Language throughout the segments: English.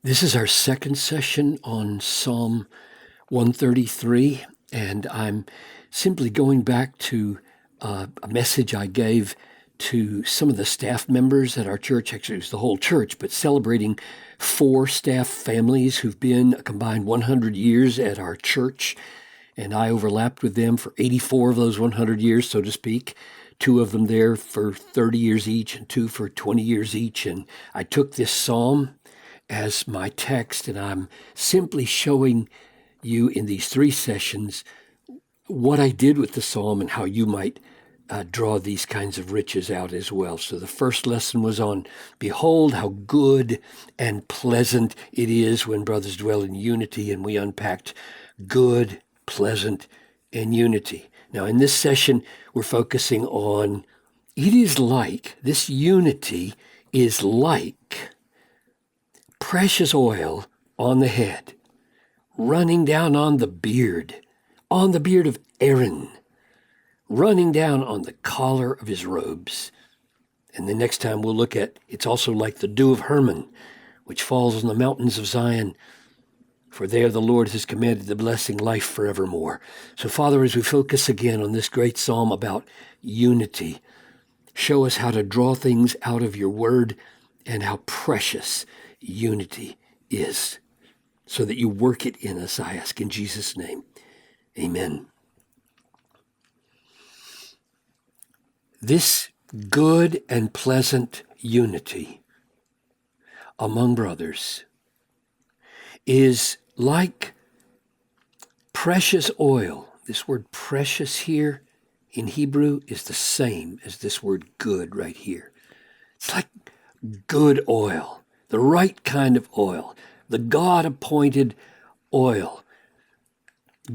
This is our second session on Psalm 133, and I'm simply going back to a message I gave to some of the staff members at our church. Actually, it was the whole church, but celebrating 4 staff families who've been a combined 100 years at our church, and I overlapped with them for 84 of those 100 years, so to speak. 2 of them there for 30 years each and 2 for 20 years each, and I took this psalm as my text, and I'm simply showing you in these 3 sessions what I did with the psalm and how you might draw these kinds of riches out as well. So the first lesson was on, behold how good and pleasant it is when brothers dwell in unity, and we unpacked good, pleasant, and unity. Now in this session, we're focusing on, this unity is like precious oil on the head, running down on the beard of Aaron, running down on the collar of his robes. And the next time we'll look at, it's also like the dew of Hermon, which falls on the mountains of Zion, for there the Lord has commanded the blessing, life forevermore. So Father, as we focus again on this great psalm about unity, show us how to draw things out of your word and how precious unity is, so that you work it in us, I ask in Jesus' name. Amen. This good and pleasant unity among brothers is like precious oil. This word precious here in Hebrew is the same as this word good right here. It's like good oil. The right kind of oil, the God-appointed oil,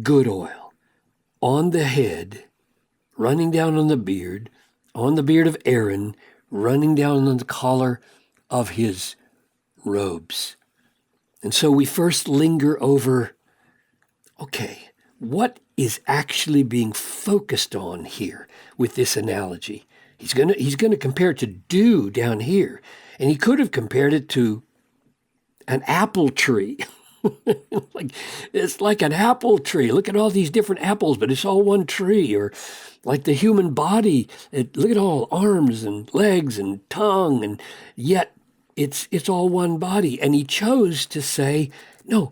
good oil, on the head, running down on the beard of Aaron, running down on the collar of his robes. And so we first linger over, okay, what is actually being focused on here with this analogy? He's going to compare it to dew down here. And he could have compared it to an apple tree. It's like an apple tree. Look at all these different apples, but it's all one tree. Or like the human body. Look at all arms and legs and tongue, and yet it's all one body. And he chose to say, no,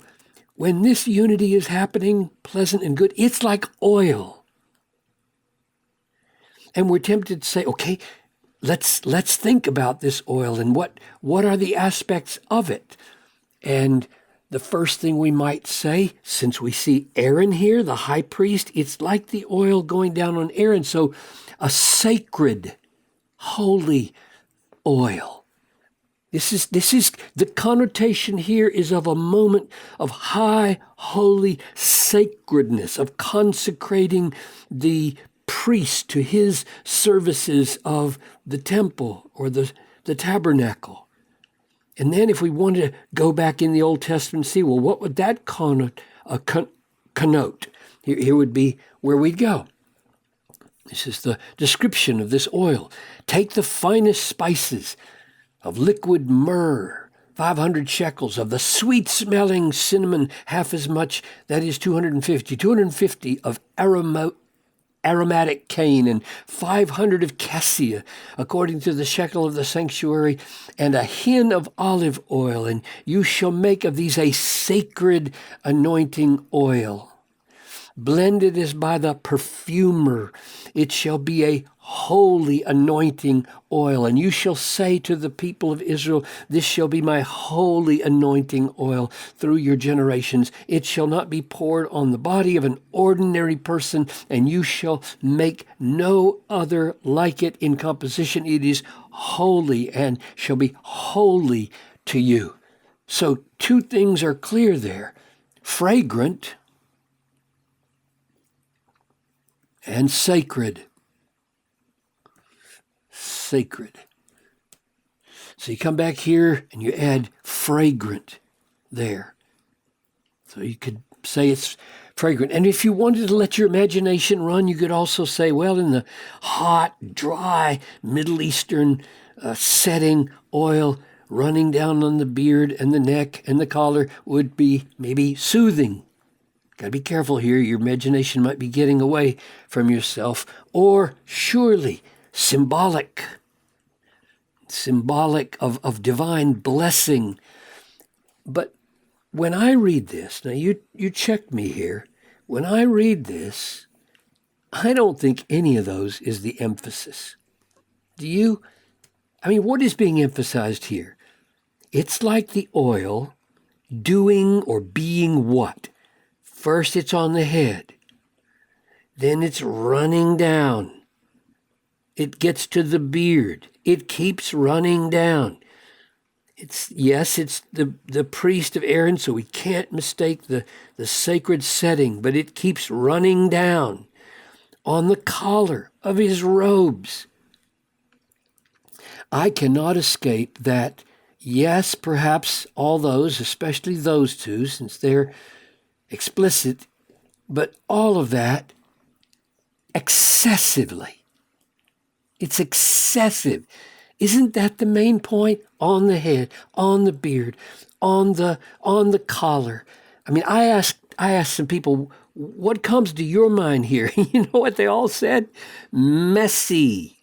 when this unity is happening, pleasant and good, it's like oil. And we're tempted to say, okay, let's think about this oil and what are the aspects of it. And the first thing we might say, since we see Aaron here, the high priest, it's like the oil going down on Aaron. So a sacred, holy oil. This is the connotation here is of a moment of high, holy sacredness, of consecrating the priest to his services of the temple or the tabernacle. And then if we want to go back in the Old Testament and see, well, what would that connote? Here would be where we'd go. This is the description of this oil. Take the finest spices of liquid myrrh, 500 shekels, of the sweet-smelling cinnamon, half as much, that is 250 of aromatic cane, and 500 of cassia, according to the shekel of the sanctuary, and a hin of olive oil, and you shall make of these a sacred anointing oil. Blended as by the perfumer, it shall be a holy anointing oil. And you shall say to the people of Israel, this shall be my holy anointing oil through your generations. It shall not be poured on the body of an ordinary person, and you shall make no other like it in composition. It is holy and shall be holy to you. So 2 things are clear there. Fragrant and sacred. Sacred. So you come back here and you add fragrant there. So you could say it's fragrant. And if you wanted to let your imagination run, you could also say, well, in the hot, dry, Middle Eastern setting, oil running down on the beard and the neck and the collar would be maybe soothing. Got to be careful here. Your imagination might be getting away from yourself. Or surely symbolic of divine blessing. But when I read this, now you check me here. When I read this, I don't think any of those is the emphasis. Do you? I mean, what is being emphasized here? It's like the oil doing or being what? First it's on the head. Then it's running down. It gets to the beard. It keeps running down. It's the priest of Aaron, so we can't mistake the sacred setting, but it keeps running down on the collar of his robes. I cannot escape that, yes, perhaps all those, especially those two, since they're explicit, but all of that excessively. It's excessive. Isn't that the main point? On the head, on the beard, on the collar. I mean, I asked some people, what comes to your mind here? You know what they all said? Messy.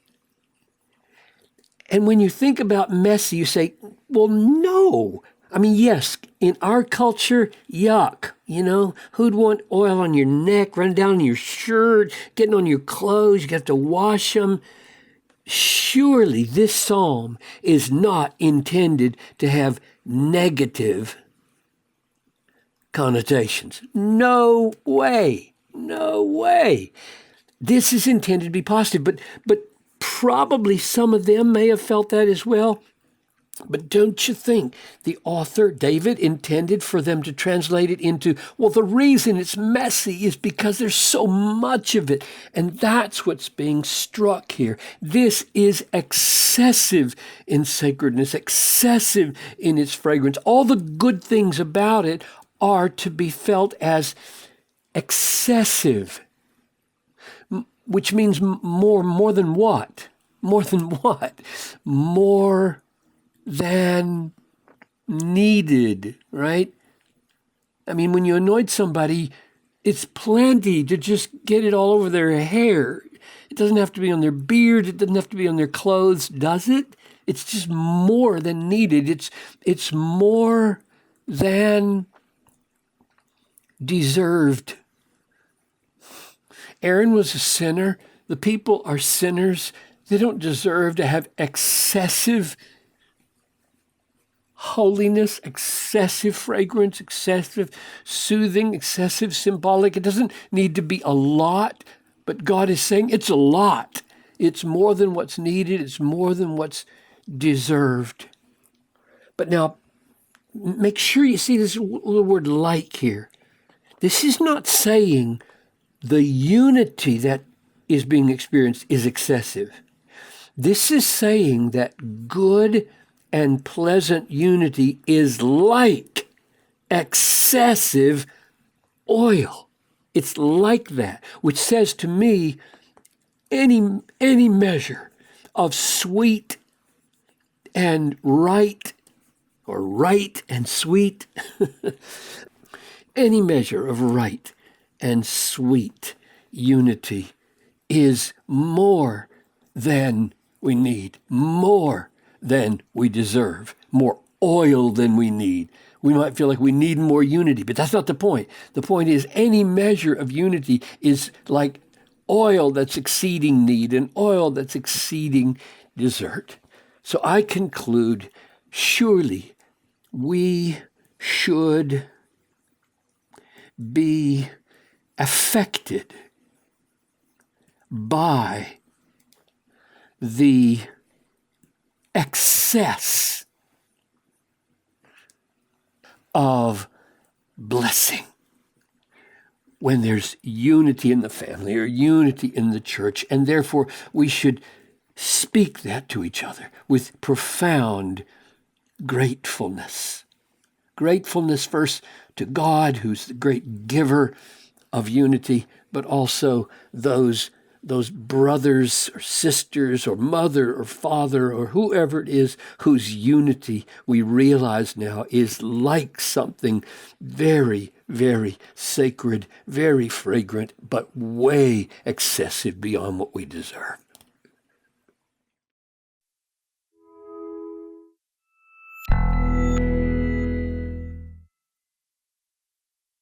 And when you think about messy, you say, well, no. I mean, yes, in our culture, yuck. You know, who'd want oil on your neck, running down your shirt, getting on your clothes, you have to wash them. Surely this psalm is not intended to have negative connotations. No way. No way. This is intended to be positive, but probably some of them may have felt that as well. But don't you think the author, David, intended for them to translate it into, well, the reason it's messy is because there's so much of it. And that's what's being struck here. This is excessive in sacredness, excessive in its fragrance. All the good things about it are to be felt as excessive, which means more than what? More than what? More than needed, right? I mean, when you anoint somebody, it's plenty to just get it all over their hair. It doesn't have to be on their beard. It doesn't have to be on their clothes, does it? It's just more than needed. It's more than deserved. Aaron was a sinner. The people are sinners. They don't deserve to have excessive holiness, excessive fragrance, excessive soothing, excessive symbolic. It doesn't need to be a lot, but God is saying it's a lot. It's more than what's needed. It's more than what's deserved. But now, make sure you see this little word like here. This is not saying the unity that is being experienced is excessive. This is saying that good and pleasant unity is like excessive oil. It's like that, which says to me, any measure of sweet and right, or right and sweet, any measure of right and sweet unity is more than we need, more than we deserve, more oil than we need. We might feel like we need more unity, but that's not the point. The point is any measure of unity is like oil that's exceeding need and oil that's exceeding desert. So I conclude, surely we should be affected by the excess of blessing when there's unity in the family or unity in the church, and therefore we should speak that to each other with profound gratefulness. Gratefulness first to God, who's the great giver of unity, but also those those brothers or sisters or mother or father or whoever it is whose unity we realize now is like something very, very sacred, very fragrant, but way excessive beyond what we deserve.